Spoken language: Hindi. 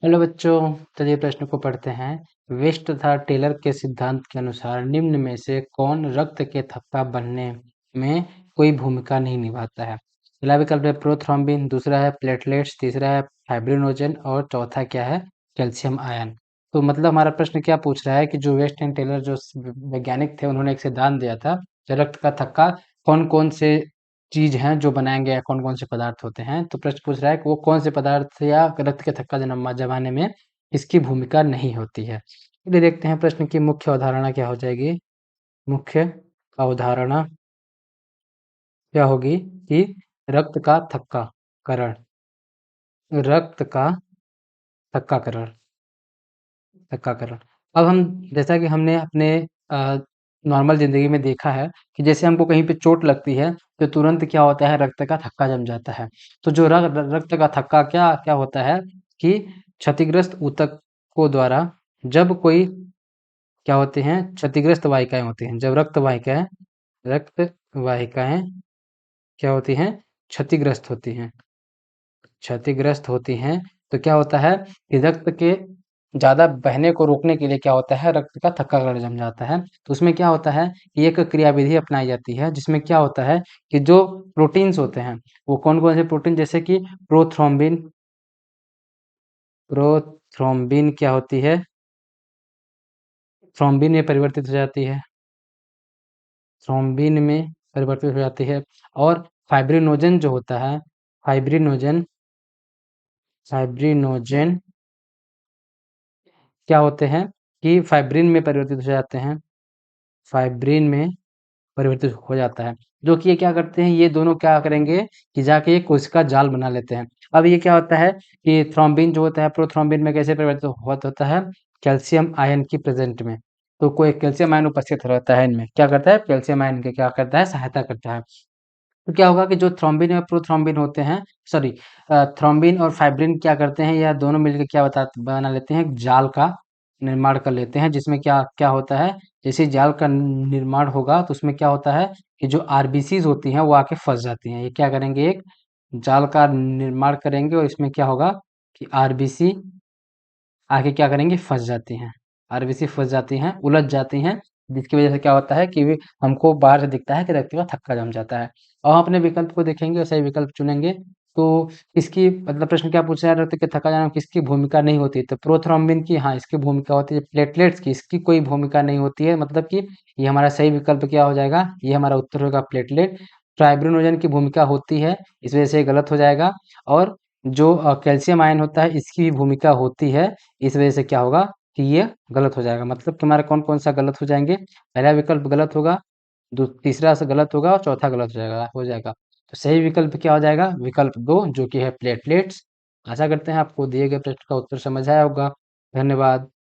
हेलो बच्चों, चलिए प्रश्न को पढ़ते हैं। वेस्ट तथा टेलर के सिद्धांत के अनुसार निम्न में से कौन रक्त के थक्का बनने में कोई भूमिका नहीं निभाता है। पहला विकल्प है प्रोथ्रोम्बिन, दूसरा है प्लेटलेट्स, तीसरा है फाइब्रिनोजन और चौथा क्या है कैल्शियम आयन। तो मतलब हमारा प्रश्न क्या पूछ रहा है कि जो वेस्ट एंड टेलर जो वैज्ञानिक थे उन्होंने एक सिद्धांत दिया था कि रक्त का थक्का कौन कौन से चीज हैं जो बनाएंगे या कौन कौन से पदार्थ होते हैं। तो प्रश्न पूछ रहा है कि वो कौन से पदार्थ या रक्त के थक्का जमाने में इसकी भूमिका नहीं होती है। चलिए देखते हैं प्रश्न की मुख्य अवधारणा क्या हो जाएगी। मुख्य अवधारणा क्या होगी कि रक्त का थक्का करण, रक्त का थक्काकरण, थक्काकरण। अब हम जैसा कि हमने अपने नॉर्मल जिंदगी में देखा है कि जैसे हमको कहीं पे चोट लगती है तो तुरंत क्या होता है, रक्त का थक्का जम जाता है। तो जो रक्त का थक्का क्या क्या होता है कि क्षतिग्रस्त ऊतकों द्वारा जब कोई क्या होते हैं, क्षतिग्रस्त वाहिकाएं होती हैं, जब रक्त वाहिकाएं क्या होती हैं, क्षतिग्रस्त होती हैं, क्षतिग्रस्त होती हैं। तो क्या होता है कि रक्त के ज़्यादा बहने को रोकने के लिए क्या होता है, रक्त का थक्काकरण जम जाता है। तो उसमें क्या होता है कि एक क्रियाविधि अपनाई जाती है जिसमें क्या होता है कि जो प्रोटीन्स होते हैं वो कौन-कौन से प्रोटीन, जैसे कि प्रोथ्रोम्बिन, प्रोथ्रोम्बिन क्या होती है, थ्रोम्बिन में परिवर्तित हो जाती है, थ्रोम्बिन में परिवर्तित हो जाती है। और फाइब्रिनोजन जो होता है, फाइब्रिनोजन, फाइब्रिनोजन क्या होते हैं कि फाइब्रिन में परिवर्तित हो जाते हैं, फाइब्रिन में परिवर्तित हो जाता है। जो कि ये क्या करते हैं, ये दोनों क्या करेंगे कि जाके एक कोशिका जाल बना लेते हैं। अब ये क्या होता है कि थ्रोम्बिन जो होता है प्रोथ्रोम्बिन में कैसे परिवर्तित होता है, कैल्शियम आयन की प्रेजेंट में। तो कोई कैल्शियम आयन उपस्थित रहता है इनमें, क्या करता है, कैल्शियम आयन के क्या करता है, सहायता करता है। तो क्या होगा कि जो थ्रोम्बिन और प्रोथ्रोम्बिन होते हैं, सॉरी, थ्रोम्बिन और फाइब्रिन क्या करते हैं, या दोनों मिलकर क्या बना लेते हैं, एक जाल का निर्माण कर लेते हैं। जिसमें क्या क्या होता है, जैसे जाल का निर्माण होगा तो उसमें क्या होता है कि जो आरबीसीज होती हैं वो आके फंस जाती हैं। ये क्या करेंगे, एक जाल का निर्माण करेंगे और इसमें क्या होगा कि आरबीसी आके क्या करेंगी, फंस जाती हैं, आरबीसी फंस जाती हैं, उलझ जाती हैं। जिसकी वजह से क्या होता है कि हमको बाहर से दिखता है कि रक्त का थक्का जम जाता है। और हम अपने विकल्प को देखेंगे और सही विकल्प चुनेंगे। तो इसकी मतलब प्रश्न क्या पूछ रहा है, रक्त के थक्का जाना में किसकी भूमिका नहीं होती, तो प्रोथ्रोम्बिन की, हाँ इसकी भूमिका होती है। प्लेटलेट्स की इसकी कोई भूमिका नहीं होती है, मतलब कि ये हमारा सही विकल्प क्या हो जाएगा, ये हमारा उत्तर होगा प्लेटलेट। फाइब्रिनोजन की भूमिका होती है, इस वजह से ये गलत हो जाएगा। और जो कैल्शियम आयन होता है इसकी भी भूमिका होती है, इस वजह से क्या होगा कि ये गलत हो जाएगा। मतलब तुम्हारे कौन कौन सा गलत हो जाएंगे, पहला विकल्प गलत होगा, तीसरा से गलत होगा और चौथा गलत हो जाएगा। तो सही विकल्प क्या हो जाएगा, विकल्प दो, जो कि है प्लेटलेट्स। आशा करते हैं आपको दिए गए प्रश्न का उत्तर समझ आया होगा। धन्यवाद।